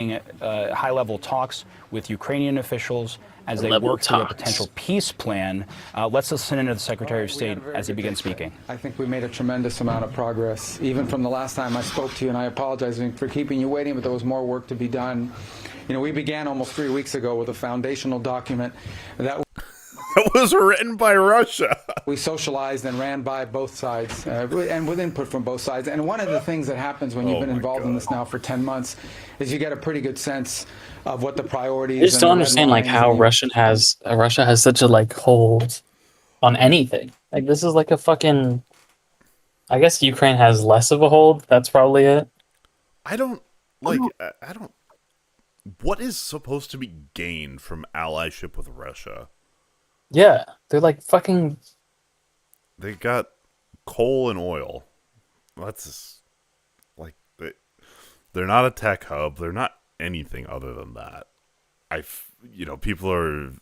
high-level talks with Ukrainian officials as they work through a potential peace plan. Let's listen into the Secretary of State as he begins speaking. I think we made a tremendous amount of progress, even from the last time I spoke to you, and I apologize for keeping you waiting, but there was more work to be done. You know, we began almost 3 weeks ago with a foundational document that was written by Russia. We socialized and ran by both sides, and with input from both sides. And one of the things that happens when you've been involved in this now for 10 months is you get a pretty good sense of what the priorities. I just don't understand like how Russia has such a like hold on anything. Like this is like a fucking. I guess Ukraine has less of a hold. That's probably it. I don't like. I don't. What is supposed to be gained from allyship with Russia? Yeah, they're like fucking. They got coal and oil. That's just, like they're not a tech hub. They're not anything other than that. People are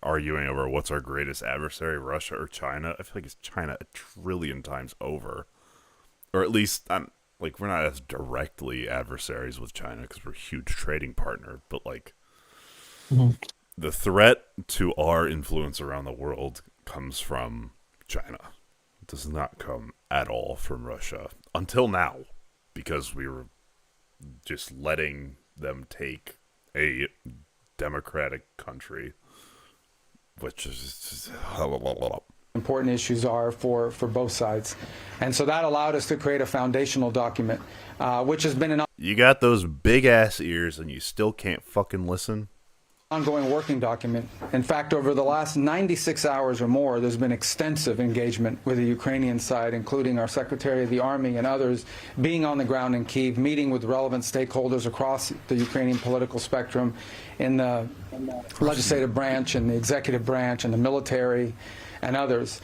arguing over what's our greatest adversary, Russia or China. I feel like it's China a trillion times over, or at least we're not as directly adversaries with China because we're a huge trading partner. But like. Mm-hmm. The threat to our influence around the world comes from China. It does not come at all from Russia. Until now. Because we were just letting them take a democratic country. Which is just... important issues are for both sides. And so that allowed us to create a foundational document, which has been an... You got those big-ass ears and you still can't fucking listen? Ongoing working document. In fact, over the last 96 hours or more, there's been extensive engagement with the Ukrainian side, including our Secretary of the Army and others being on the ground in Kyiv, meeting with relevant stakeholders across the Ukrainian political spectrum in the legislative branch and the executive branch and the military and others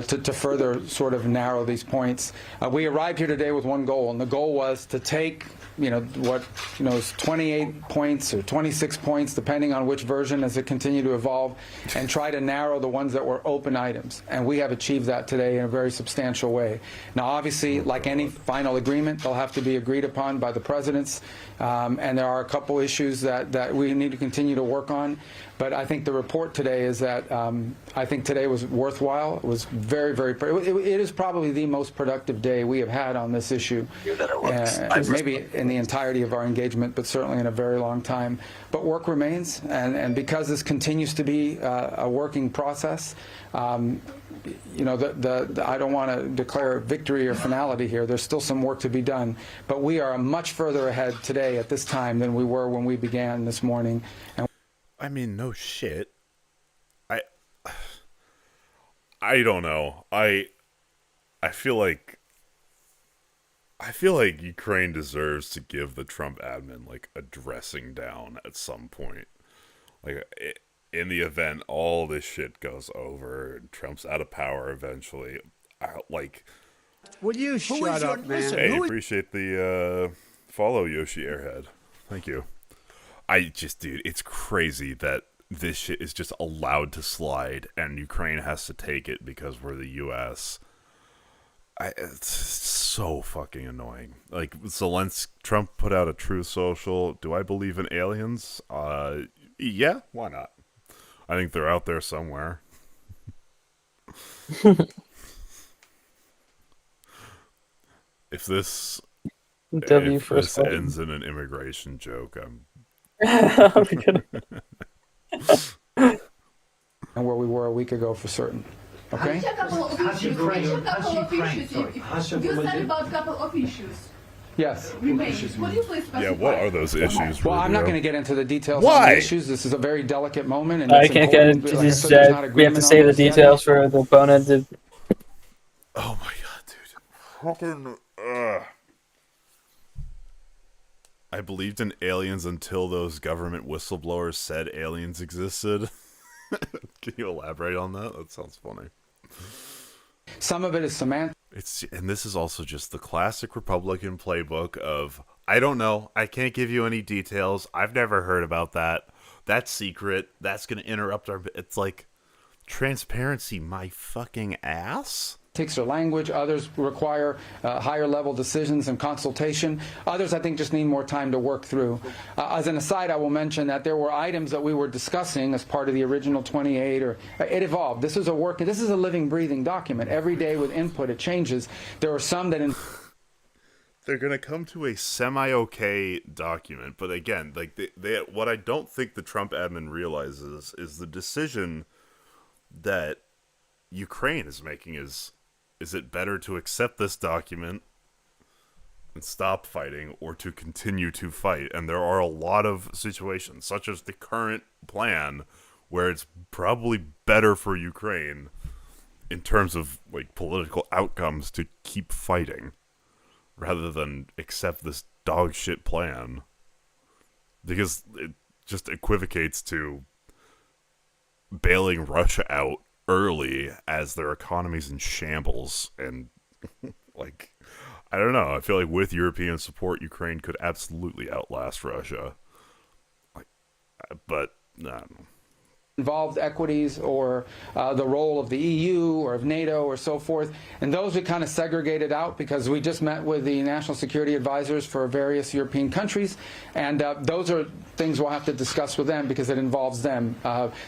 to further sort of narrow these points. We arrived here today with one goal, and the goal was to take is 28 points or 26 points, depending on which version as it continued to evolve, and try to narrow the ones that were open items. And we have achieved that today in a very substantial way. Now, obviously, like any final agreement, they'll have to be agreed upon by the presidents, and there are a couple issues that we need to continue to work on. But I think the report today is that I think today was worthwhile. It was very, very. It is probably the most productive day we have had on this issue, maybe in the entirety of our engagement, but certainly in a very long time. But work remains, and because this continues to be a working process, I don't want to declare victory or finality here. There's still some work to be done, but we are much further ahead today at this time than we were when we began this morning. And I mean, no shit. I don't know. I feel like Ukraine deserves to give the Trump admin like a dressing down at some point. Like in the event all this shit goes over and Trump's out of power eventually. Will you shut up, man? Hey, appreciate the follow, Yoshi Airhead. Thank you. Dude, it's crazy that this shit is just allowed to slide and Ukraine has to take it because we're the U.S. It's so fucking annoying. Like, Trump put out a Truth Social. Do I believe in aliens? Yeah, why not? I think they're out there somewhere. If this ends in an immigration joke, I'm and where we were a week ago for certain. Okay? You said about a couple of issues. Yes. Would you please specify? Yeah, what are those issues? Well, I'm not going to get into the details Why? on the issues. This is a very delicate moment. And I can't get into this. We have to say the details for the opponent. Oh my god, dude. Fucking. I believed in aliens until those government whistleblowers said aliens existed. Can you elaborate on that? That sounds funny. Some of it is semantic. And this is also just the classic Republican playbook of, I don't know, I can't give you any details. I've never heard about that. That's secret. That's going to interrupt our... It's like, transparency, my fucking ass? politics or language. Others require higher level decisions and consultation. Others, I think, just need more time to work through. As an aside, I will mention that there were items that we were discussing as part of the original 28, or it evolved. This is a living, breathing document. Every day with input, it changes. There are some that they're gonna come to a semi-okay document, but again, like they what I don't think the Trump admin realizes is the decision that Ukraine is making is it better to accept this document and stop fighting, or to continue to fight? And there are a lot of situations, such as the current plan, where it's probably better for Ukraine in terms of like political outcomes to keep fighting, rather than accept this dog shit plan, because it just equivocates to bailing Russia out early as their economy's in shambles. And like, I don't know, I feel like with European support, Ukraine could absolutely outlast Russia. Like, but I don't know. Involved equities or the role of the EU or of NATO or so forth. And those we kind of segregated out because we just met with the national security advisors for various European countries. And those are things we'll have to discuss with them because it involves them.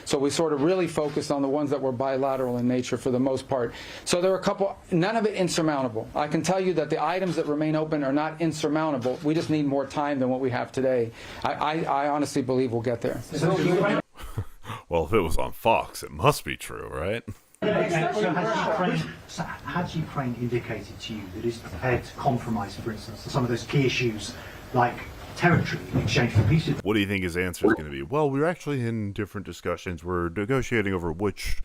So we sort of really focused on the ones that were bilateral in nature for the most part. So there are a couple, none of it insurmountable. I can tell you that the items that remain open are not insurmountable. We just need more time than what we have today. I honestly believe we'll get there. Well, if it was on Fox, it must be true, right? So has Ukraine indicated to you that it's prepared to compromise, for instance, some of those key issues like territory in exchange for peace? What do you think his answer is going to be? Well, we're actually in different discussions. We're negotiating over which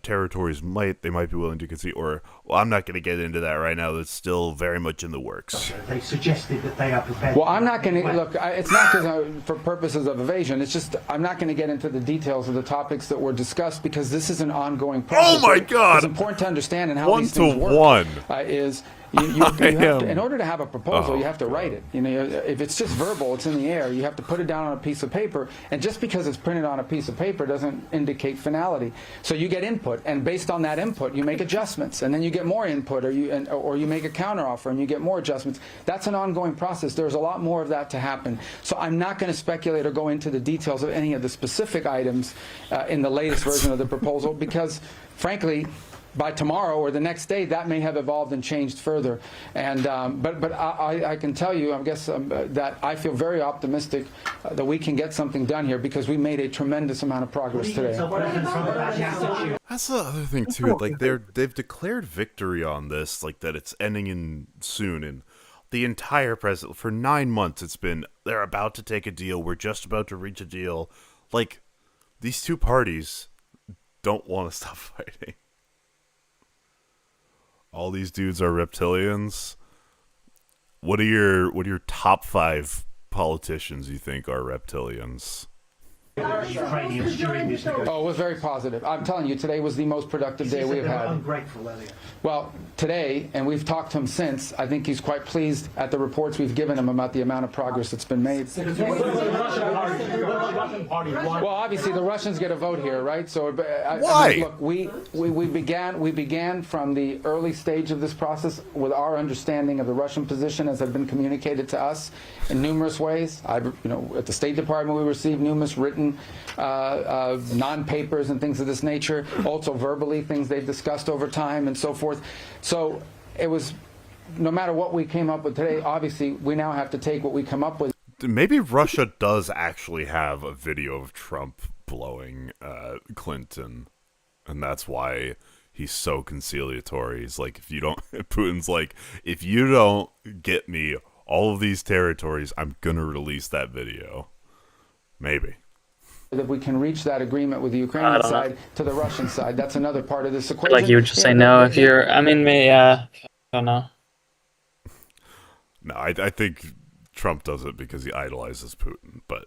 territories they might be willing to concede, or, well, I'm not going to get into that right now. That's still very much in the works. They suggested that they are prepared. Well, I'm not going to look. It's not because for purposes of evasion. It's just I'm not going to get into the details of the topics that were discussed because this is an ongoing process. Oh my God! It's important to understand and how 1 these to things work. 1. You have to, in order to have a proposal, you have to write it. You know, if it's just verbal, it's in the air. You have to put it down on a piece of paper, and just because it's printed on a piece of paper doesn't indicate finality. So you get input, and based on that input, you make adjustments, and then you get more input, or you make a counteroffer, and you get more adjustments. That's an ongoing process. There's a lot more of that to happen. So I'm not going to speculate or go into the details of any of the specific items in the latest version of the proposal because, frankly, by tomorrow or the next day, that may have evolved and changed further. And but I can tell you, I guess that I feel very optimistic that we can get something done here because we made a tremendous amount of progress today. That's the other thing too. Like they've declared victory on this, like that it's ending in soon, and the entire president for 9 months it's been they're about to take a deal. We're just about to reach a deal. Like these two parties don't want to stop fighting. All these dudes are reptilians. What are your top 5 politicians you think are reptilians? Ukrainians during this negotiation. Oh, it was very positive. I'm telling you, today was the most productive day we have had. Ungrateful earlier. Well, today, and we've talked to him since, I think he's quite pleased at the reports we've given him about the amount of progress that's been made. Well, obviously, the Russians get a vote here, right? So, Why? I mean, look, we began from the early stage of this process with our understanding of the Russian position as had been communicated to us in numerous ways. At the State Department, we received numerous written non-papers and things of this nature, also verbally, things they've discussed over time and so forth. So it was, no matter what we came up with today, obviously we now have to take what we come up with. Maybe Russia does actually have a video of Trump blowing Clinton, and that's why he's so conciliatory. He's like, Putin's like, if you don't get me all of these territories, I'm gonna release that video. Maybe. That we can reach that agreement with the Ukrainian side to the Russian side. That's another part of this equation. Like you would just say no if you're. I mean, I don't know. No, I think Trump does it because he idolizes Putin, but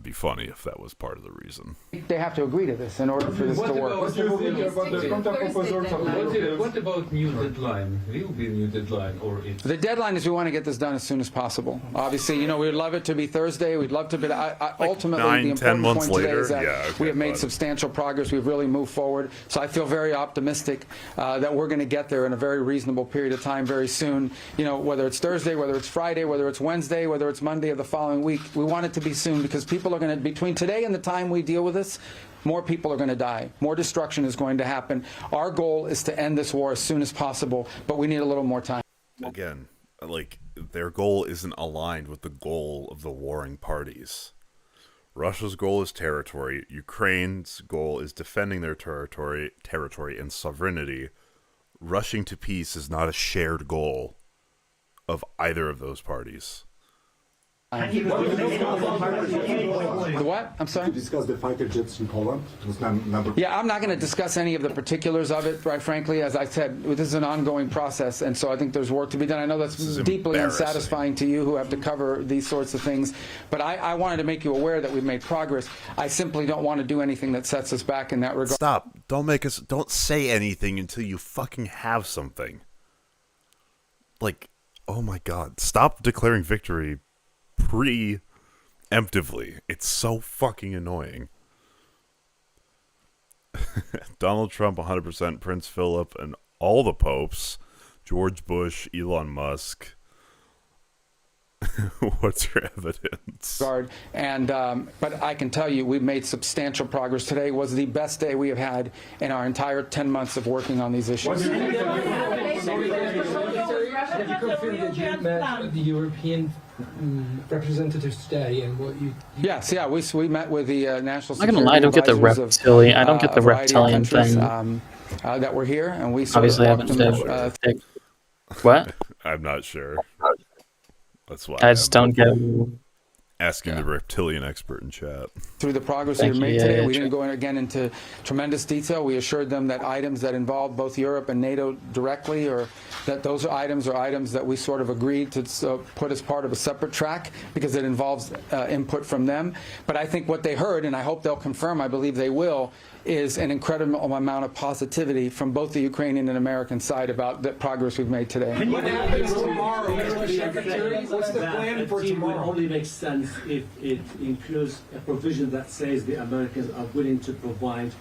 be funny if that was part of the reason. They have to agree to this in order for this to work. What do you think about the counter-proposals of the Europeans? What about new deadline? Will be a new deadline or it's... The deadline is we want to get this done as soon as possible. Obviously, you know, we'd love it to be Thursday. We'd love to be. Ultimately, 9, the 10 important months point today later? is that Yeah, okay, we have made bud. substantial progress. We've really moved forward. So I feel very optimistic that we're going to get there in a very reasonable period of time very soon. You know, whether it's Thursday, whether it's Friday, whether it's Wednesday, whether it's Monday of the following week, we want it to be soon because people are going to, between today and the time we deal with this, more people are going to die. More destruction is going to happen. Our goal is to end this war as soon as possible, but we need a little more time. Again, like, their goal isn't aligned with the goal of the warring parties. Russia's goal is territory. Ukraine's goal is defending their territory and sovereignty. Rushing to peace is not a shared goal of either of those parties. The what? I'm sorry? To discuss the fighter jets in Poland. Yeah, I'm not going to discuss any of the particulars of it, right, frankly. As I said, this is an ongoing process, and so I think there's work to be done. I know that's deeply unsatisfying to you who have to cover these sorts of things, but I wanted to make you aware that we've made progress. I simply don't want to do anything that sets us back in that regard. Stop. Don't say anything until you fucking have something. Like, oh my god. Stop declaring victory preemptively. It's so fucking annoying. Donald Trump 100%, Prince Philip, and all the popes, George Bush, Elon Musk. What's your evidence? And but I can tell you we've made substantial progress. Today was the best day we have had in our entire 10 months of working on these issues. Have you confirmed that you met the European representatives today and what you... Yes, yeah, we met with the national I'm not security gonna lie, I don't get the advisors of, reptilian. I don't get the a variety of reptilian countries, thing. That were here, and we sort Obviously, I of haven't walked them, What? I'm not sure. That's why I just don't get. asking the reptilian expert in chat. through the progress Thank we've you. made Yeah, today. yeah, We sure. didn't go in again into tremendous detail. We assured them that items that involve both Europe and NATO directly, or that those items are items that we sort of agreed to put as part of a separate track because it involves input from them. But I think what they heard, and I hope they'll confirm, I believe they will, is an incredible amount of positivity from both the Ukrainian and American side about the progress we've made today. What happens tomorrow, Mr. Secretary? What's the plan for It will tomorrow? only make sense if it includes a provision that says the Americans are willing to provide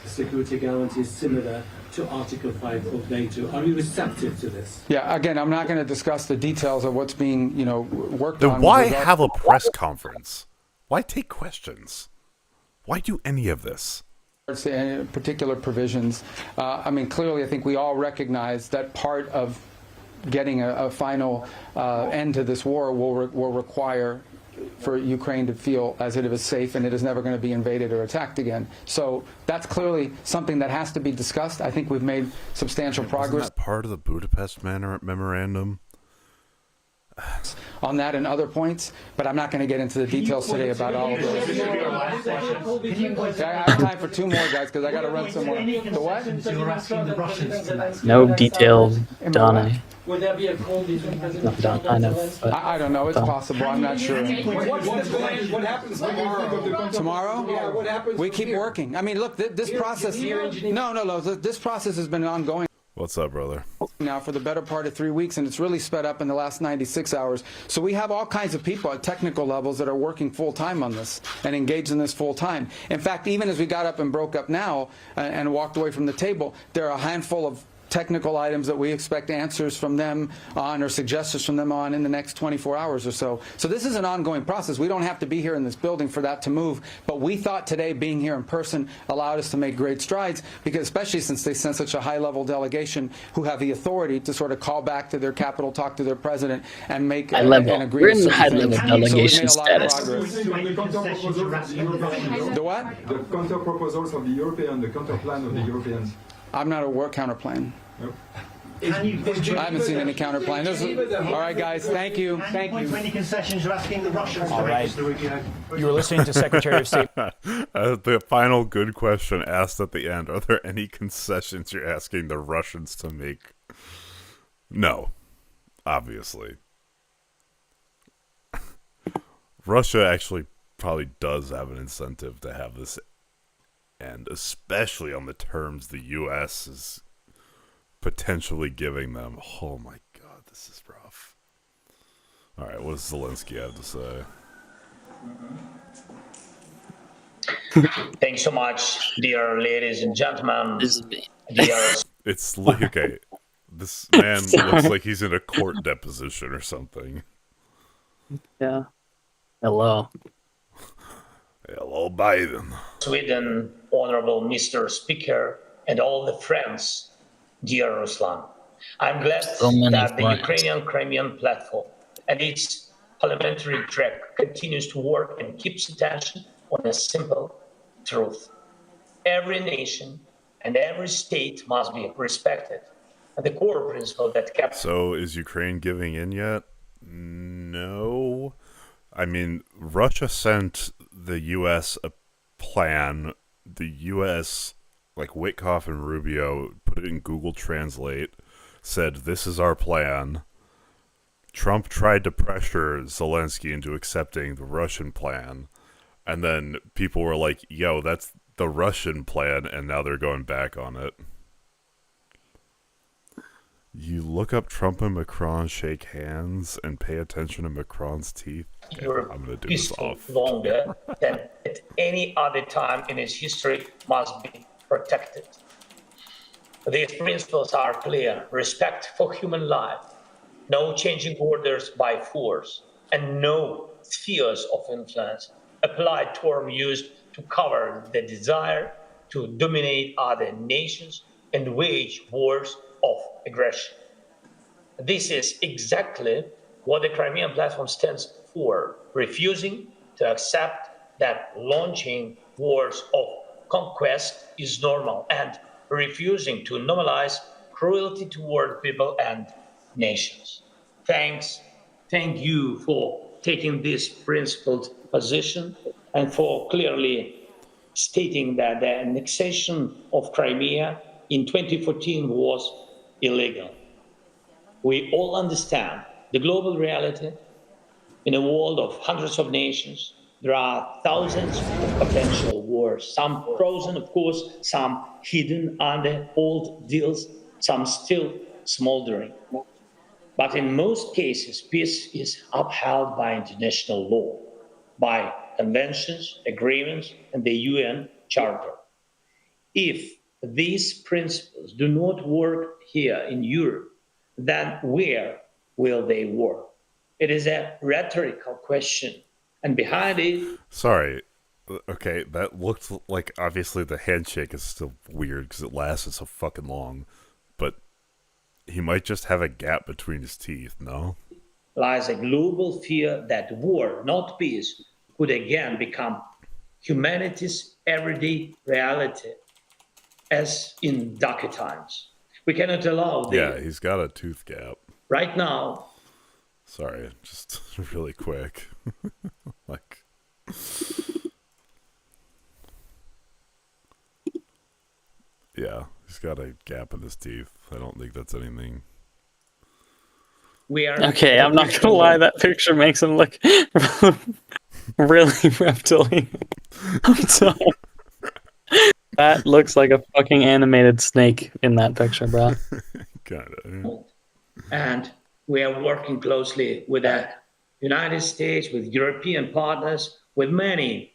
security guarantees similar to Article 5 of NATO. Are you receptive to this? Yeah, again, I'm not going to discuss the details of what's being, worked Then on. why with regard- have a press conference? Why take questions? Why do any of this? to particular provisions. I mean, clearly, I think we all recognize that part of getting a final end to this war will require for Ukraine to feel as if it is safe and it is never going to be invaded or attacked again. So that's clearly something that has to be discussed. I think we've made substantial progress. Isn't that part of the Budapest memorandum? On that and other points, but I'm not going to get into the details today about all of those. I have time for two more, guys, because I got to run somewhere. The what? You're asking the Russians tonight. No detailed Donna. Will there be a call between President Not done, I know. But I don't know. It's possible. I'm not sure. What's the plan? What happens tomorrow? Tomorrow? Yeah, what happens We from keep here? working. I mean, look, this process. No. This process has been ongoing What's up, brother? now for the better part of 3 weeks, and it's really sped up in the last 96 hours. So we have all kinds of people at technical levels that are working full time on this and engaged in this full time. In fact, even as we got up and broke up now and walked away from the table, there are a handful of technical items that we expect answers from them on or suggestions from them on in the next 24 hours or so. So this is an ongoing process. We don't have to be here in this building for that to move, but we thought today being here in person allowed us to make great strides, because especially since they sent such a high-level delegation who have the authority to sort of call back to their capital, talk to their president, and make high level. and agree We're to in certain high-level things. delegation So we made a lot of status. progress. The what? The counter proposals of the European, the counter plan of the Europeans. I'm not aware counter plan. Can you I haven't seen any counter plan. All right, guys. Thank you. Thank you. Any concessions you're asking the Russians All to right. register? You were listening to Secretary of State. The final good question asked at the end: are there any concessions you're asking the Russians to make? No, obviously. Russia actually probably does have an incentive to have this end, especially on the terms the U.S. is potentially giving them. Oh my god, this is rough. All right, what does Zelensky have to say? Thanks so much, dear ladies and gentlemen. Dear It's okay. This man looks like he's in a court deposition or something. Yeah. Hello. Hello, Biden. Sweden, honorable Mr. Speaker, and all the friends, dear Ruslan. I'm glad that the Ukrainian Crimean platform and its parliamentary track continues to work and keeps attention on a simple truth. Every nation and every state must be respected. And the core principle that kept... So is Ukraine giving in yet? No. I mean, Russia sent the U.S. a plan. The U.S., like Witkoff and Rubio, put it in Google Translate, said, this is our plan. Trump tried to pressure Zelensky into accepting the Russian plan. And then people were like, yo, that's the Russian plan, and now they're going back on it. You look up Trump and Macron shake hands and pay attention to Macron's teeth. Europe I'm going to do is this off. longer than at any other time in its history must be protected. These principles are clear: respect for human life, no changing borders by force, and no spheres of influence, applied term used to cover the desire to dominate other nations and wage wars of aggression. This is exactly what the Crimean platform stands for, refusing to accept that launching wars of conquest is normal and refusing to normalize cruelty toward people and nations. Thank you for taking this principled position and for clearly stating that the annexation of Crimea in 2014 was illegal. We all understand the global reality. In a world of hundreds of nations, there are thousands of potential wars, some frozen, of course, some hidden under old deals, some still smoldering. But in most cases, peace is upheld by international law, by conventions, agreements, and the UN Charter. If these principles do not work here in Europe, then where will they work? It is a rhetorical question, and behind it... Sorry. Okay, that looked like, obviously the handshake is still weird because it lasted so fucking long, but he might just have a gap between his teeth, no? lies a global fear that war, not peace, could again become humanity's everyday reality, as in darker times. We cannot allow this. Yeah, he's got a tooth gap. Right now. Sorry, just really quick. Like... Yeah, he's got a gap in his teeth. I don't think that's anything. Okay, I'm not gonna lie, that picture makes him look really reptilian. I'm sorry. That looks like a fucking animated snake in that picture, bro. Kinda. And we are working closely with the United States, with European partners, with many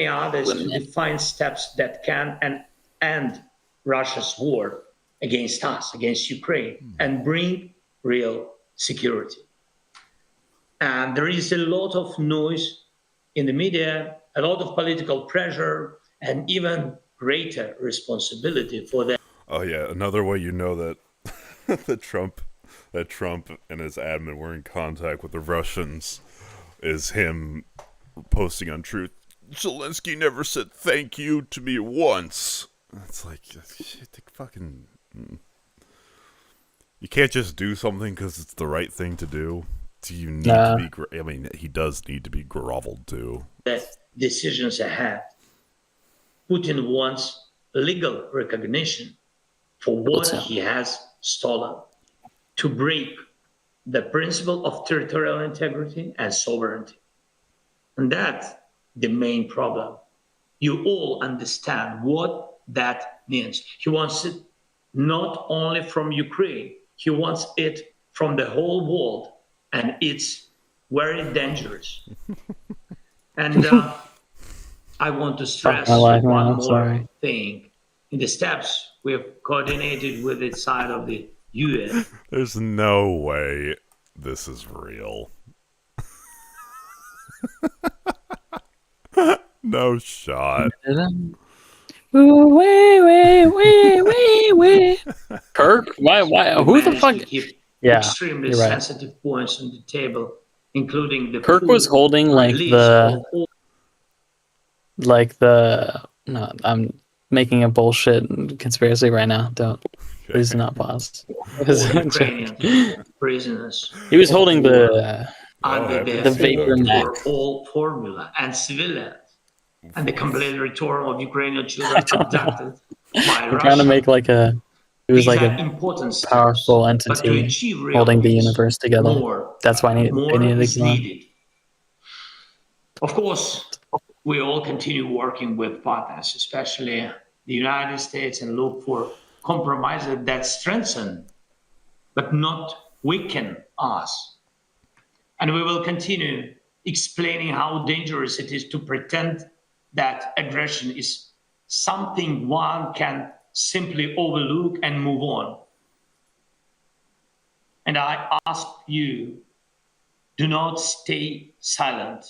others to define steps that can end Russia's war against us, against Ukraine, and bring real security. And there is a lot of noise in the media, a lot of political pressure, and even greater responsibility for that. Oh yeah, another way you know that that Trump and his admin were in contact with the Russians is him posting on Truth. Zelensky never said thank you to me once. It's like, shit, fucking... You can't just do something because it's the right thing to do. Do you need to be... I mean, he does need to be groveled to. That decisions ahead. Putin wants legal recognition for what he has stolen, to break the principle of territorial integrity and sovereignty. And that the main problem. You all understand what that means. He wants it not only from Ukraine, he wants it from the whole world, and it's very dangerous. And I want to stress one more thing. In the steps we have coordinated with the side of the UN. There's no way this is real. No shot. Kirk? Why? Who the fuck? Yeah, extremely you're right. sensitive points on the table, including the Kirk was holding no, I'm making a bullshit conspiracy right now. Please do not pause. Ukrainian prisoners. He was holding the under the vapor neck. All formula and civilians, and the complete return of Ukrainian children abducted by I'm Russia. trying to make like a. It was like a important powerful entity holding the universe together. That's why they needed to kill him. Of course, we all continue working with partners, especially the United States, and look for compromises that strengthen but not weaken us. And we will continue explaining how dangerous it is to pretend that aggression is something one can simply overlook and move on. And I ask you, do not stay silent.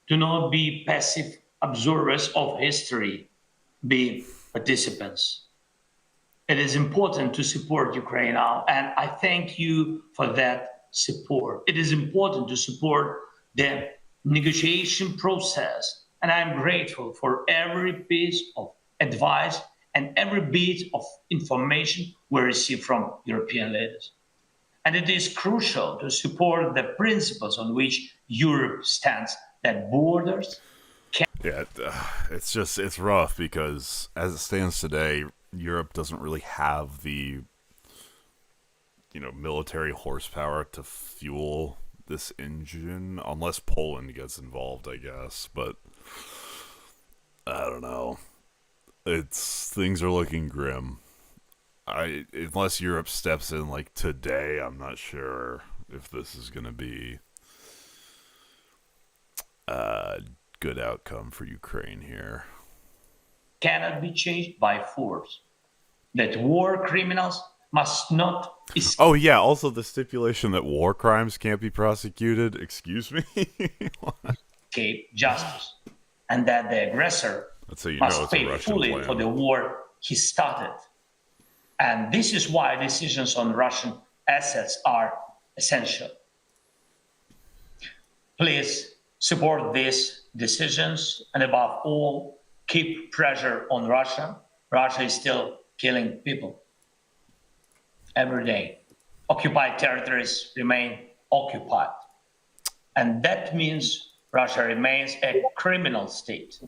Do not be passive observers of history. Be participants. It is important to support Ukraine now, and I thank you for that support. It is important to support the negotiation process, and I'm grateful for every piece of advice and every bit of information we receive from European leaders. And it is crucial to support the principles on which Europe stands, that borders can... Yeah, it's rough because as it stands today, Europe doesn't really have the, military horsepower to fuel this engine, unless Poland gets involved, I guess. But I don't know. Things are looking grim. Unless Europe steps in like today, I'm not sure if this is going to be a good outcome for Ukraine here. Cannot be changed by force. That war criminals must not escape. Oh yeah, also the stipulation that war crimes can't be prosecuted. Excuse me. Escape justice, and that the aggressor must pay fully for the war he started. And this is why decisions on Russian assets are essential. Please support these decisions, and above all, keep pressure on Russia. Russia is still killing people every day. Occupied territories remain occupied. And that means Russia remains a criminal state.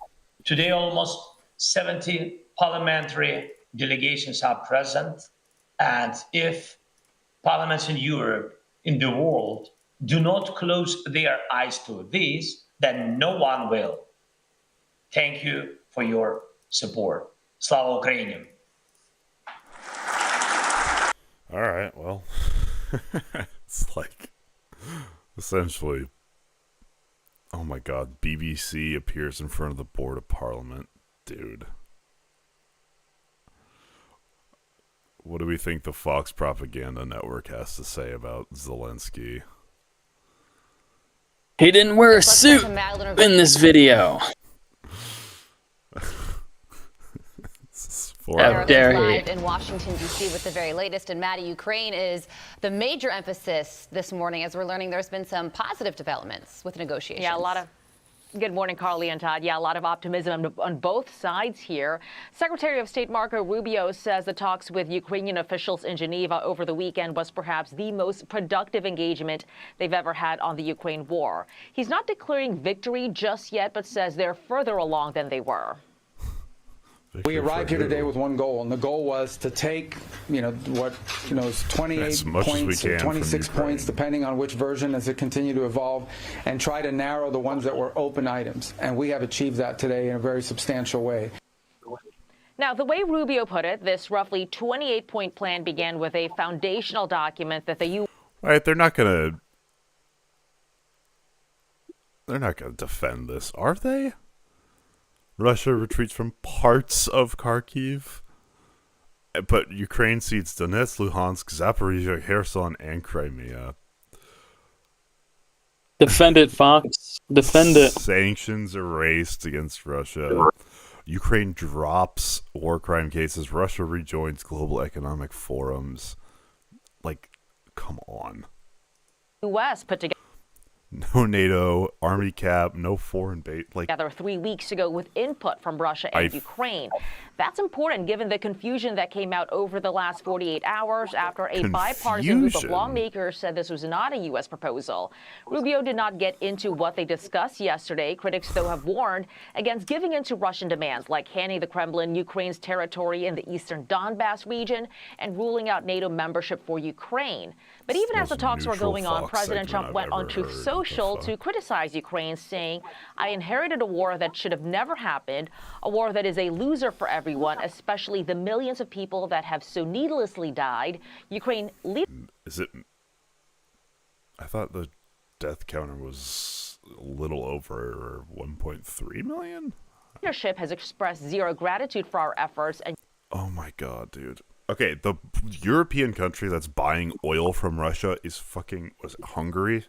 Today, almost 70 parliamentary delegations are present. And if parliaments in Europe, in the world, do not close their eyes to this, then no one will. Thank you for your support. Slava Ukraini! All right, well, it's like essentially, oh my God, BBC appears in front of the Board of Parliament. Dude. What do we think the Fox Propaganda Network has to say about Zelensky? He didn't wear a suit in this video. How dare he? Live in Washington, D.C. with the very latest. And Maddie, Ukraine is the major emphasis this morning, as we're learning there's been some positive developments with negotiations. Yeah, a lot of... Good morning, Carly and Todd. Yeah, a lot of optimism on both sides here. Secretary of State Marco Rubio says the talks with Ukrainian officials in Geneva over the weekend was perhaps the most productive engagement they've ever had on the Ukraine war. He's not declaring victory just yet, but says they're further along than they were. We arrived here today with one goal, and the goal was to take, is 28 points or 26 points, depending on which version as it continued to evolve, and try to narrow the ones that were open items. And we have achieved that today in a very substantial way. Now, the way Rubio put it, this roughly 28-point plan began with a foundational document that the U.S. Right, they're not gonna defend this, are they? Russia retreats from parts of Kharkiv, but Ukraine cedes Donetsk, Luhansk, Zaporizhia, Kherson, and Crimea. Defend it, Fox. Defend it. Sanctions erased against Russia. Ukraine drops war crime cases. Russia rejoins global economic forums. Like, come on. U.S. put together No NATO, army cap, no foreign base. together 3 weeks ago with input from Russia and Ukraine. That's important given the confusion that came out over the last 48 hours after a bipartisan group of lawmakers said this was not a U.S. proposal. Rubio did not get into what they discussed yesterday. Critics, though, have warned against giving in to Russian demands like handing the Kremlin Ukraine's territory in the eastern Donbass region and ruling out NATO membership for Ukraine. But even as the talks were going on, President Trump went on Truth Social to criticize Ukraine, saying, "I inherited a war that should have never happened, a war that is a loser for everyone, especially the millions of people that have so needlessly died." Ukraine Is it? I thought the death counter was a little over 1.3 million. Leadership has expressed zero gratitude for our efforts and. Oh my god, dude. Okay, the European country that's buying oil from Russia is was it Hungary?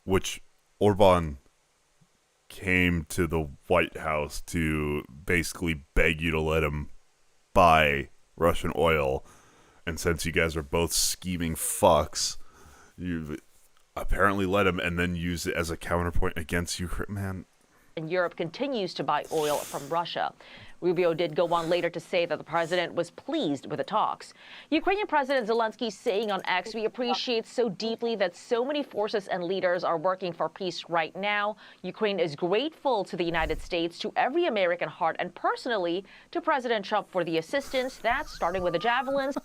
Which Orban came to the White House to basically beg you to let him buy Russian oil. And since you guys are both scheming fucks, you apparently let him and then use it as a counterpoint against Ukraine. Man. And Europe continues to buy oil from Russia. Rubio did go on later to say that the president was pleased with the talks. Ukrainian President Zelensky saying on X, "We appreciate so deeply that so many forces and leaders are working for peace right now. Ukraine is grateful to the United States, to every American heart, and personally to President Trump for the assistance. That's starting with the javelins."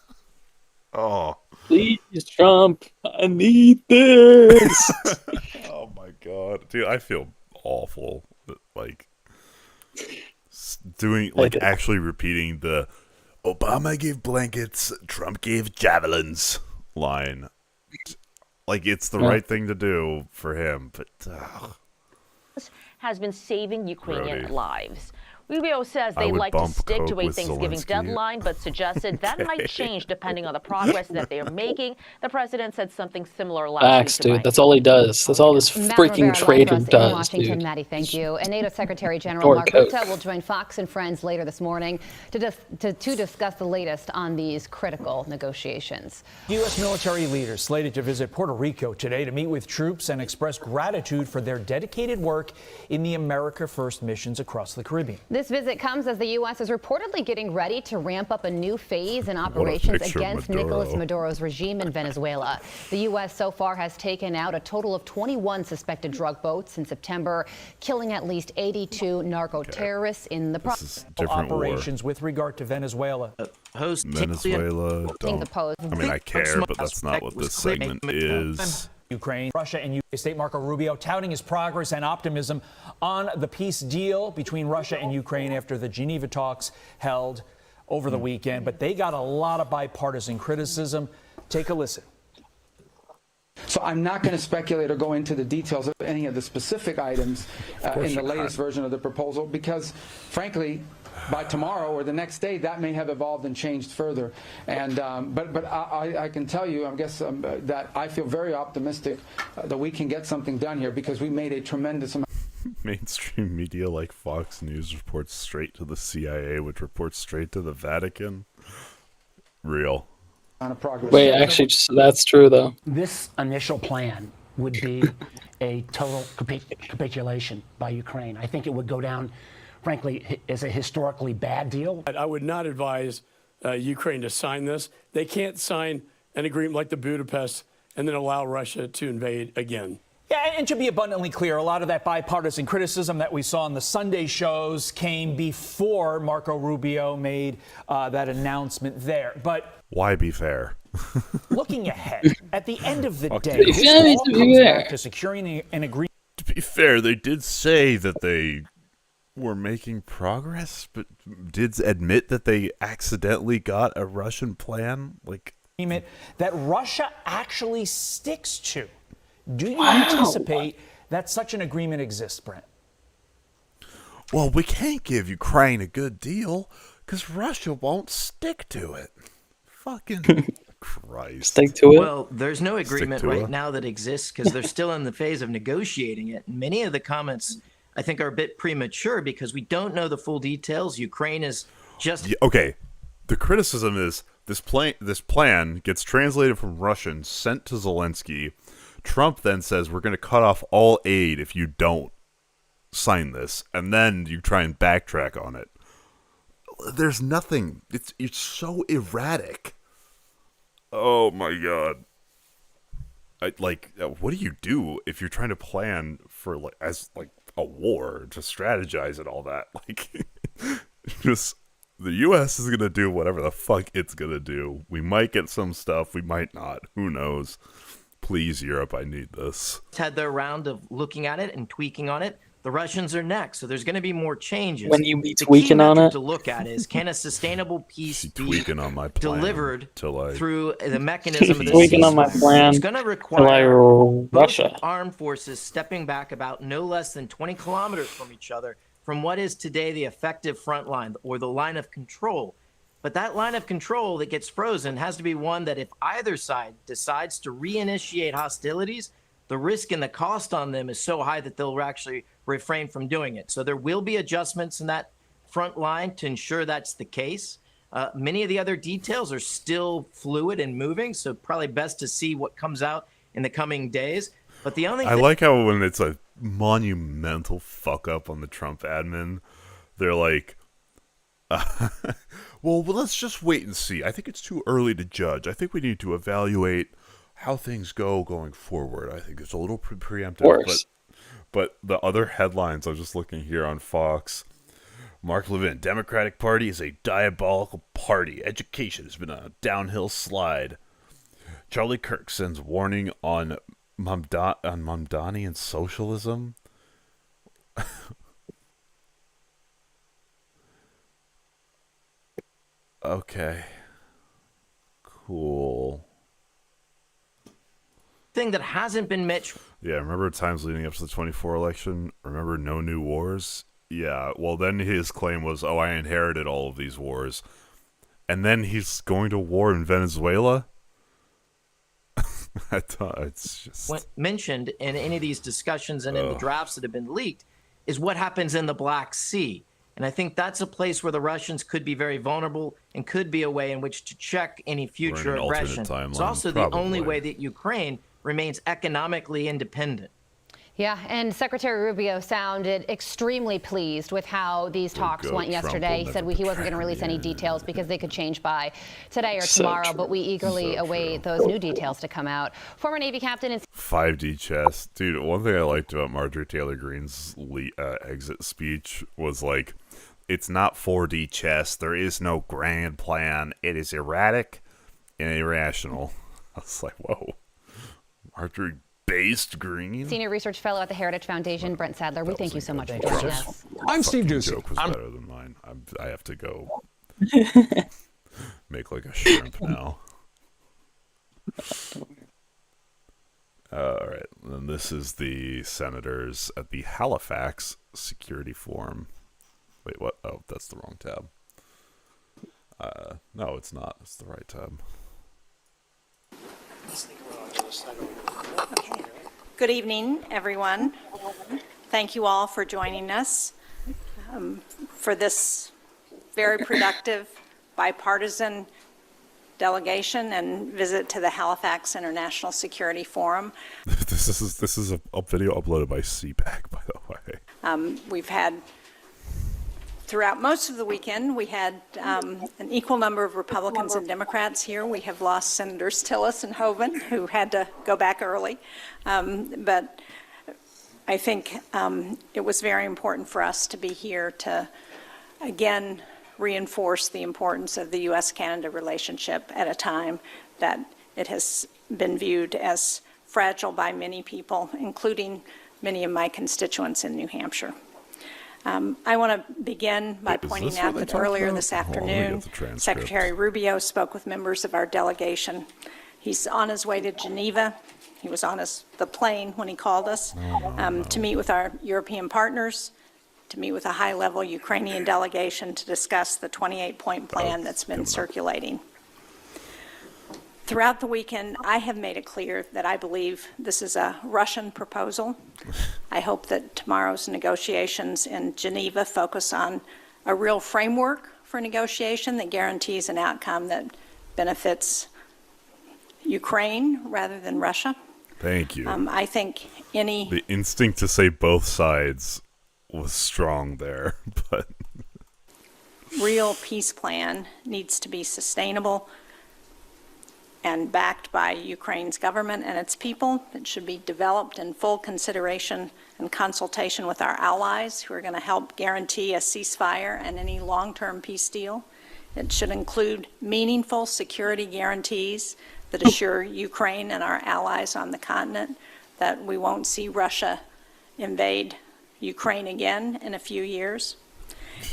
Oh. Please, Trump, I need this. Oh my god. Dude, I feel awful. Actually repeating the Obama gave blankets, Trump gave javelins line. It's the right thing to do for him, but has been saving Ukrainian lives. Rubio says they'd like to stick to a Thanksgiving deadline, but suggested that might change depending on the progress that they are making. The president said something similar last Facts, week. Dude. That's all he does. That's all this freaking traitor does, in Washington, dude. Maddie, thank you. And NATO Secretary General Mark Rutte will join Fox and Friends later this morning to discuss the latest on these critical negotiations. U.S. military leaders slated to visit Puerto Rico today to meet with troops and express gratitude for their dedicated work in the America First missions across the Caribbean. This visit comes as the U.S. is reportedly getting ready to ramp up a new phase in operations against Nicolas Maduro's regime in Venezuela. The U.S. so far has taken out a total of 21 suspected drug boats in September, killing at least 82 narco-terrorists in the process. Operations with regard to Venezuela. Venezuela, I care, but that's not what this segment is. Ukraine, Russia, and U.S. State Marco Rubio touting his progress and optimism on the peace deal between Russia and Ukraine after the Geneva talks held over the weekend. But they got a lot of bipartisan criticism. Take a listen. So I'm not going to speculate or go into the details of any of the specific items in the latest version of the proposal because, frankly, by tomorrow or the next day, that may have evolved and changed further. And but I can tell you, I guess, that I feel very optimistic that we can get something done here because we made a tremendous amount. Mainstream media like Fox News reports straight to the CIA, which reports straight to the Vatican. Real. Wait, actually, that's true, though. This initial plan would be a total capitulation by Ukraine. I think it would go down, frankly, as a historically bad deal. I would not advise Ukraine to sign this. They can't sign an agreement like the Budapest and then allow Russia to invade again. Yeah, and to be abundantly clear, a lot of that bipartisan criticism that we saw on the Sunday shows came before Marco Rubio made that announcement there. But why be fair? Looking ahead, at the end of the day, this all comes back to securing an agreement. To be fair, they did say that they were making progress, but did admit that they accidentally got a Russian plan, that Russia actually sticks to. Do you anticipate that such an agreement exists, Brent? Well, we can't give Ukraine a good deal because Russia won't stick to it. Fucking Christ. Stick to it? Well, there's no agreement right now that exists because they're still in the phase of negotiating it. Many of the comments, I think, are a bit premature because we don't know the full details. Ukraine is just... Yeah, okay. The criticism is this plan gets translated from Russian, sent to Zelensky. Trump then says, we're going to cut off all aid if you don't sign this. And then you try and backtrack on it. There's nothing. It's so erratic. Oh, my God. What do you do if you're trying to plan for, a war, to strategize and all that? Just... The U.S. is going to do whatever the fuck it's going to do. We might get some stuff. We might not. Who knows? Please, Europe, I need this. Had their round of looking at it and tweaking on it. The Russians are next, so there's going to be more changes. When you be tweaking on it? To look at is, can a sustainable peace be tweaking on my plan delivered through the mechanism of the tweaking on my plan It's going to require Russia. both armed forces stepping back about no less than 20 kilometers from each other from what is today the effective front line or the line of control. But that line of control that gets frozen has to be one that if either side decides to reinitiate hostilities, the risk and the cost on them is so high that they'll actually refrain from doing it. So there will be adjustments in that front line to ensure that's the case. Many of the other details are still fluid and moving, so probably best to see what comes out in the coming days. But the only I like how when it's a monumental fuck up on the Trump admin, they're like, well, let's just wait and see. I think it's too early to judge. I think we need to evaluate how things go going forward. I think it's a little preemptive. But the other headlines, I'm just looking here on Fox. Mark Levin, Democratic Party is a diabolical party. Education has been a downhill slide. Charlie Kirk sends warning on Mamdanian socialism. Okay. Cool. thing that hasn't been met. Yeah, remember times leading up to the 24 election? Remember no new wars? Yeah, well then his claim was, oh, I inherited all of these wars. And then he's going to war in Venezuela? It's just... What mentioned in any of these discussions and in the drafts that have been leaked is what happens in the Black Sea. And I think that's a place where the Russians could be very vulnerable and could be a way in which to check any future aggression. It's also the only way that Ukraine remains economically independent. Yeah, and Secretary Rubio sounded extremely pleased with how these talks went yesterday. He said he wasn't going to release any details because they could change by today or tomorrow, but we eagerly await those new details to come out. Former Navy captain and 5D chess. Dude, one thing I liked about Marjorie Taylor Greene's exit speech was like, it's not 4D chess. There is no grand plan. It is erratic and irrational. I was like, whoa. Marjorie based Green. Senior Research Fellow at the Heritage Foundation, Brent Sadler. We thank you so much for joining us. I'm Steve Doocy. Joke was better than mine. I have to go make like a shrimp now. All right. And this is the senators at the Halifax Security Forum. Wait, what? Oh, that's the wrong tab. No, it's not. It's the right tab. Good evening, everyone. Thank you all for joining us for this very productive bipartisan delegation and visit to the Halifax International Security Forum. This is a video uploaded by CPAC, by the way. We've had, throughout most of the weekend, we had an equal number of Republicans and Democrats here. We have lost Senators Tillis and Hoeven, who had to go back early. But I think it was very important for us to be here to, again, reinforce the importance of the U.S.-Canada relationship at a time that it has been viewed as fragile by many people, including many of my constituents in New Hampshire. I want to begin by pointing out that earlier this afternoon, Secretary Rubio spoke with members of our delegation. He's on his way to Geneva. He was on the plane when he called us to meet with our European partners, to meet with a high-level Ukrainian delegation to discuss the 28-point plan that's been circulating. Throughout the weekend, I have made it clear that I believe this is a Russian proposal. I hope that tomorrow's negotiations in Geneva focus on a real framework for negotiation that guarantees an outcome that benefits Ukraine rather than Russia. Thank you. I think the instinct to say both sides was strong there, but real peace plan needs to be sustainable and backed by Ukraine's government and its people. It should be developed in full consideration and consultation with our allies who are going to help guarantee a ceasefire and any long-term peace deal. It should include meaningful security guarantees that assure Ukraine and our allies on the continent that we won't see Russia invade Ukraine again in a few years.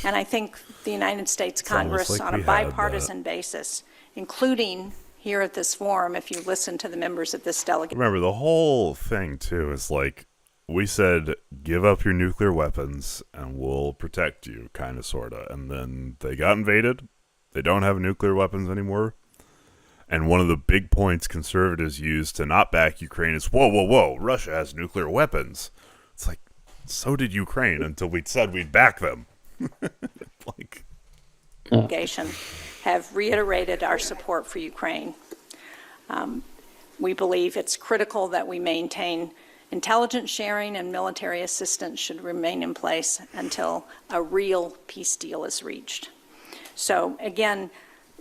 And I think the United States Congress, on a bipartisan basis, including here at this forum, if you listen to the members of this delegation. Remember, the whole thing, too, is like, we said, give up your nuclear weapons and we'll protect you, kind of, sort of. And then they got invaded. They don't have nuclear weapons anymore. And one of the big points conservatives use to not back Ukraine is, whoa, whoa, whoa, Russia has nuclear weapons. It's like, so did Ukraine until we said we'd back them. Like, delegation have reiterated our support for Ukraine. We believe it's critical that we maintain intelligence sharing and military assistance should remain in place until a real peace deal is reached. So again,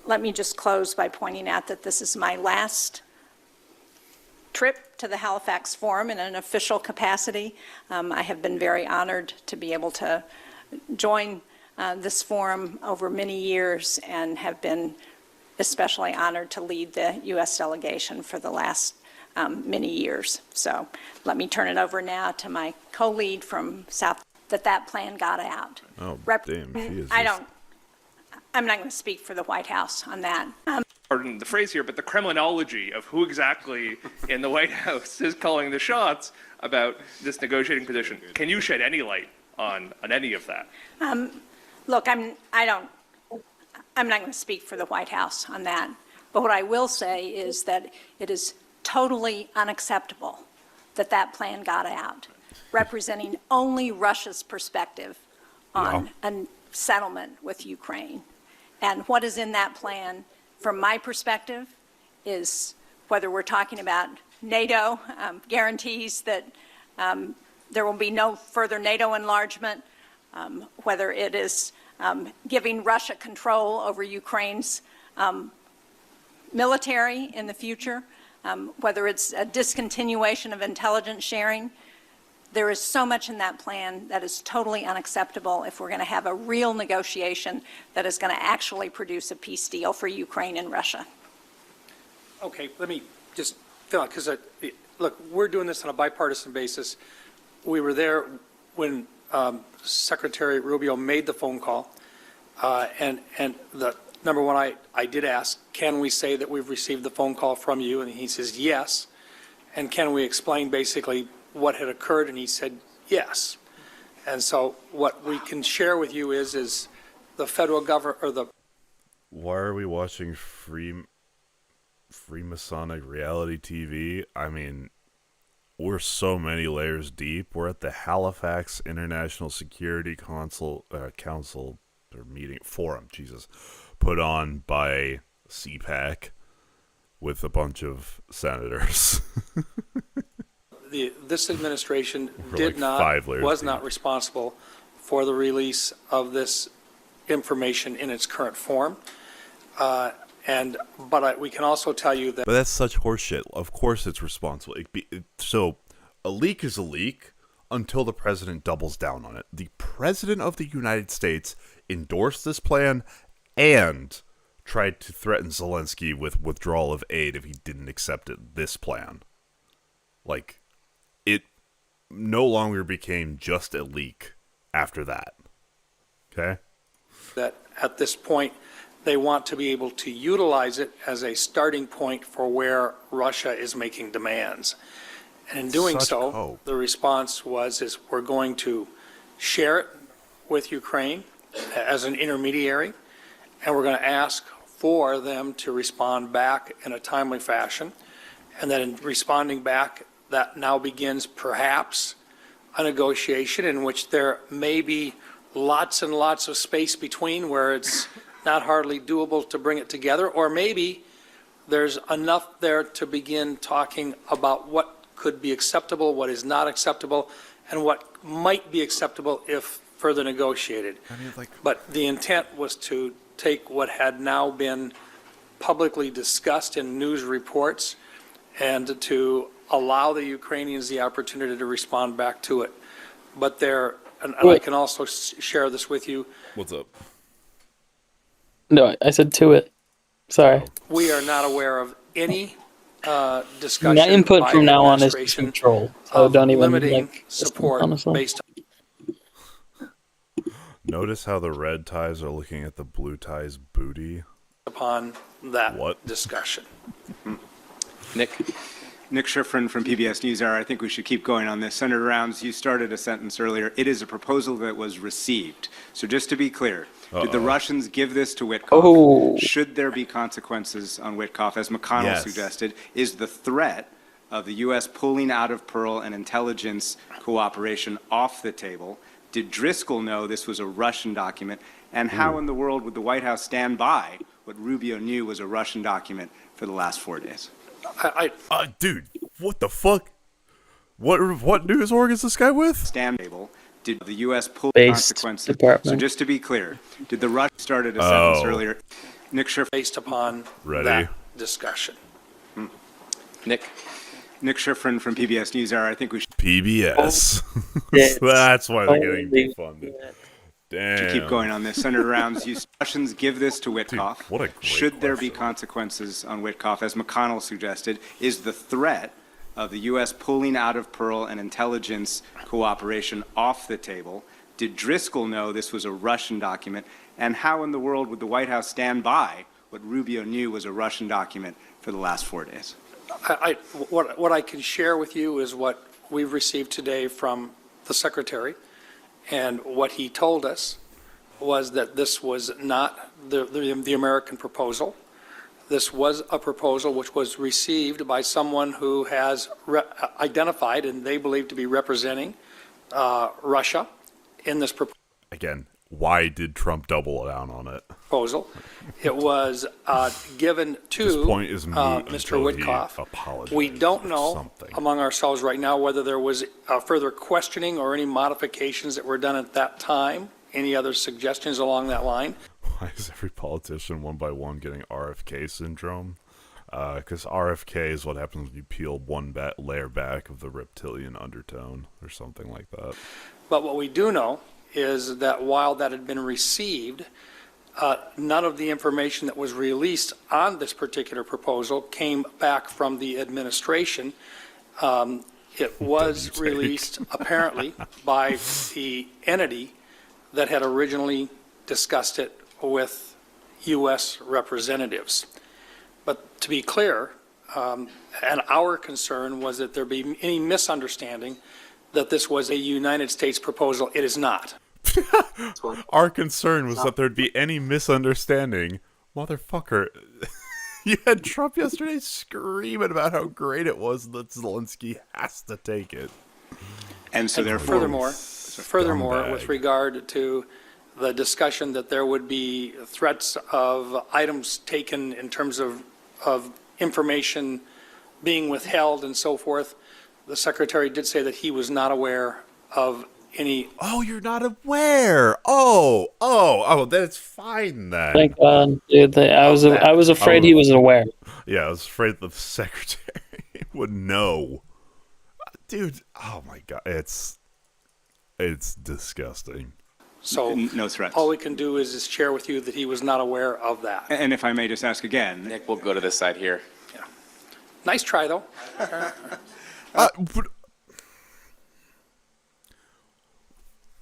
let me just close by pointing out that this is my last trip to the Halifax Forum in an official capacity. I have been very honored to be able to join this forum over many years and have been especially honored to lead the U.S. delegation for the last many years. So let me turn it over now to my co-lead from South, that plan got out. Oh, damn, she is I'm not going to speak for the White House on that. Pardon the phrase here, but the Kremlinology of who exactly in the White House is calling the shots about this negotiating position. Can you shed any light on any of that? Look, I'm not going to speak for the White House on that. But what I will say is that it is totally unacceptable that plan got out, representing only Russia's perspective on a settlement with Ukraine. And what is in that plan, from my perspective, is whether we're talking about NATO guarantees that there will be no further NATO enlargement, whether it is giving Russia control over Ukraine's military in the future, whether it's a discontinuation of intelligence sharing. There is so much in that plan that is totally unacceptable if we're going to have a real negotiation that is going to actually produce a peace deal for Ukraine and Russia. Okay, let me just fill out, because look, we're doing this on a bipartisan basis. We were there when Secretary Rubio made the phone call, and the number one, I did ask, can we say that we've received the phone call from you? And he says yes. And can we explain basically what had occurred? And he said yes. And so what we can share with you is the federal government, or the. Why are we watching Freemasonic reality TV? I mean, we're so many layers deep. We're at the Halifax International Security Council or meeting forum, Jesus, put on by CPAC with a bunch of senators. This administration was not responsible for the release of this information in its current form. But we can also tell you that. But that's such horseshit. Of course it's responsible. So a leak is a leak. until the president doubles down on it. The president of the United States endorsed this plan and tried to threaten Zelensky with withdrawal of aid if he didn't accept this plan. Like, it no longer became just a leak after that. Okay? That at this point, they want to be able to utilize it as a starting point for where Russia is making demands. And in doing so, the response is we're going to share it with Ukraine as an intermediary, and we're going to ask for them to respond back in a timely fashion. And then in responding back, that now begins perhaps a negotiation in which there may be lots and lots of space between where it's not hardly doable to bring it together, or maybe there's enough there to begin talking about what could be acceptable, what is not acceptable, and what might be acceptable if further negotiated. But the intent was to take what had now been publicly discussed in news reports and to allow the Ukrainians the opportunity to respond back to it. But and I can also share this with you. What's up? No, I said to it. Sorry. We are not aware of any discussion. My input by from the now on is administration control. So don't even limiting like support honestly. based Notice how the red ties are looking at the blue ties' booty? upon that discussion. Nick Schifrin from PBS NewsHour. I think we should keep going on this. Senator Rounds, you started a sentence earlier. It is a proposal that was received. So just to be clear, did the Russians give this to Witkoff? Oh. Should there be consequences on Witkoff, as McConnell suggested? Is the threat of the U.S. pulling out of Pearl and intelligence cooperation off the table? Did Driscoll know this was a Russian document? And how in the world would the White House stand by what Rubio knew was a Russian document for the last 4 days? Dude, what the fuck? What news org is this guy with? Stand table. Did the U.S. pull Based consequences? department. So just to be clear, did the Russians started a sentence earlier? Nick Schifrin. Based upon Ready? that discussion. Nick Schifrin from PBS NewsHour. I think we should PBS. That's why they're getting defunded. Damn. keep going on this. Senator Rounds, Russians give this to Witkoff. Dude, what a great Should there be consequences on Witkoff, as McConnell suggested? Is the threat of the U.S. pulling out of Pearl and intelligence cooperation off the table? Did Driscoll know this was a Russian document? And how in the world would the White House stand by what Rubio knew was a Russian document for the last 4 days? What I can share with you is what we've received today from the Secretary. And what he told us was that this was not the American proposal. This was a proposal which was received by someone who has identified and they believe to be representing Russia in this proposal. Again, why did Trump double down on it? It was given to This point is moot Mr. until he Witkoff. apologizes We don't for know something. among ourselves right now whether there was further questioning or any modifications that were done at that time. Any other suggestions along that line? Why is every politician one by one getting RFK syndrome? Because RFK is what happens when you peel one layer back of the reptilian undertone or something like that. But what we do know is that while that had been received, none of the information that was released on this particular proposal came back from the administration. It was released apparently by the entity that had originally discussed it with U.S. representatives. But to be clear, and our concern was that there be any misunderstanding that this was a United States proposal. It is not. Our concern was that there'd be any misunderstanding. Motherfucker. You had Trump yesterday screaming about how great it was that Zelensky has to take it. And so therefore, Furthermore, with regard to the discussion that there would be threats of items taken in terms of information being withheld and so forth, the Secretary did say that he was not aware of any. Oh, you're not aware. Oh, that's fine then. Thank God, dude. I was afraid he was aware. Yeah, I was afraid the Secretary would know. Dude, oh my God, it's It's disgusting. So No threats. all we can do is just share with you that he was not aware of that. And if I may just ask again. Nick, we'll go to this side here. Nice try, though. But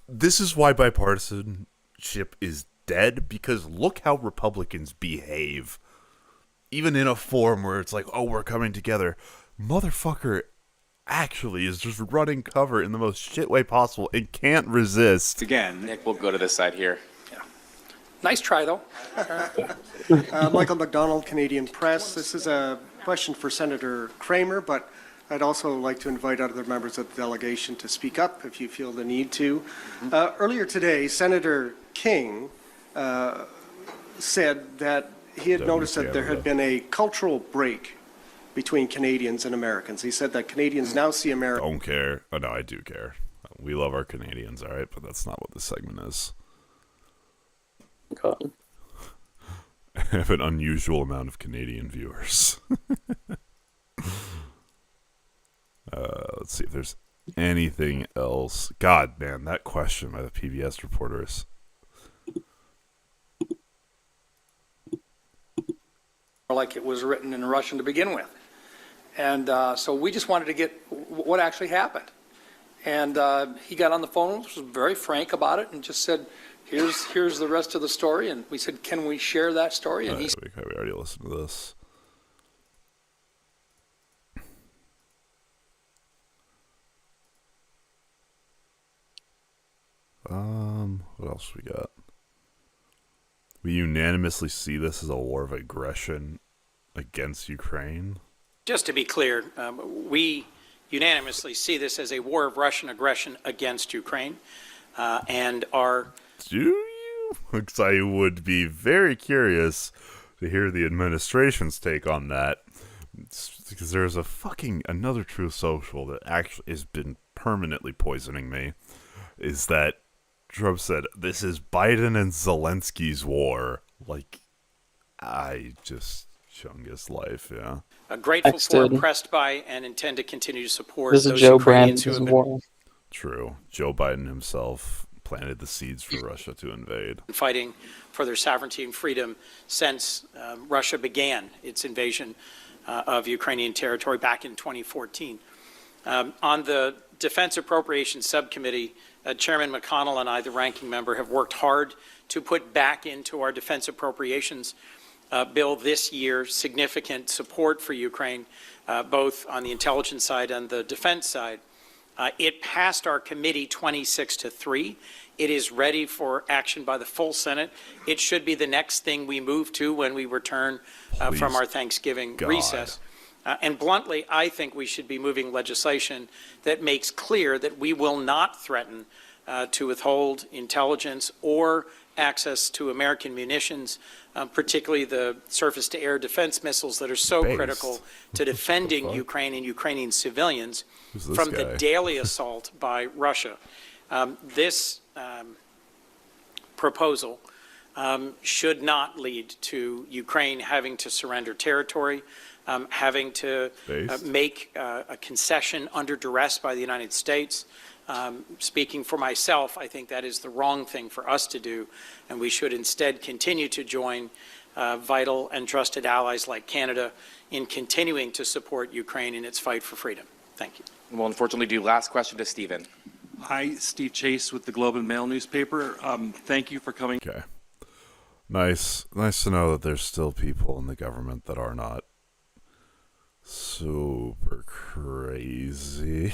this is why bipartisanship is dead, because look how Republicans behave. Even in a forum where it's like, oh, we're coming together. Motherfucker actually is just running cover in the most shit way possible and can't resist. Again. Nick, we'll go to this side here. Nice try, though. Michael McDonald, Canadian Press. This is a question for Senator Kramer, but I'd also like to invite other members of the delegation to speak up if you feel the need to. Earlier today, Senator King said that he had noticed that there had been a cultural break between Canadians and Americans. He said that Canadians now see Americans. Don't care. Oh, no, I do care. We love our Canadians, all right? But that's not what this segment is. God. I have an unusual amount of Canadian viewers. Let's see if there's anything else. God, man, that question by the PBS reporters. Like it was written in Russian to begin with. And so we just wanted to get what actually happened. And he got on the phone, was very frank about it, and just said, here's the rest of the story. And we said, can we share that story? And he said, We already listened to this. What else we got? We unanimously see this as a war of aggression against Ukraine. Just to be clear, we unanimously see this as a war of Russian aggression against Ukraine, and are. Do you? Because I would be very curious to hear the administration's take on that. Because there's a fucking another Truth Social that actually has been permanently poisoning me. Is that Trump said this is Biden and Zelensky's war? Like, I just. Chungus life, yeah. Grateful for, impressed by, and intend to continue to support This is those Joe Ukrainians who Brandon's have war. True. Joe Biden himself planted the seeds for Russia to invade. been fighting for their sovereignty and freedom since Russia began its invasion of Ukrainian territory back in 2014. On the Defense Appropriations Subcommittee, Chairman McConnell and I, the ranking member, have worked hard to put back into our defense appropriations bill this year significant support for Ukraine, both on the intelligence side and the defense side. It passed our committee 26-3. It is ready for action by the full Senate. It should be the next thing we move to when we return from our Thanksgiving recess. And bluntly, I think we should be moving legislation that makes clear that we will not threaten to withhold intelligence or access to American munitions, particularly the surface-to-air defense missiles that are so critical to defending Ukraine and Ukrainian civilians from the daily assault by Russia. This proposal should not lead to Ukraine having to surrender territory, having to make a concession under duress by the United States. Speaking for myself, I think that is the wrong thing for us to do, and we should instead continue to join vital and trusted allies like Canada in continuing to support Ukraine in its fight for freedom. Thank you. We'll unfortunately do last question to Stephen. Hi, Steve Chase with the Globe and Mail newspaper. Thank you for coming. Okay. Nice to know that there's still people in the government that are not super crazy.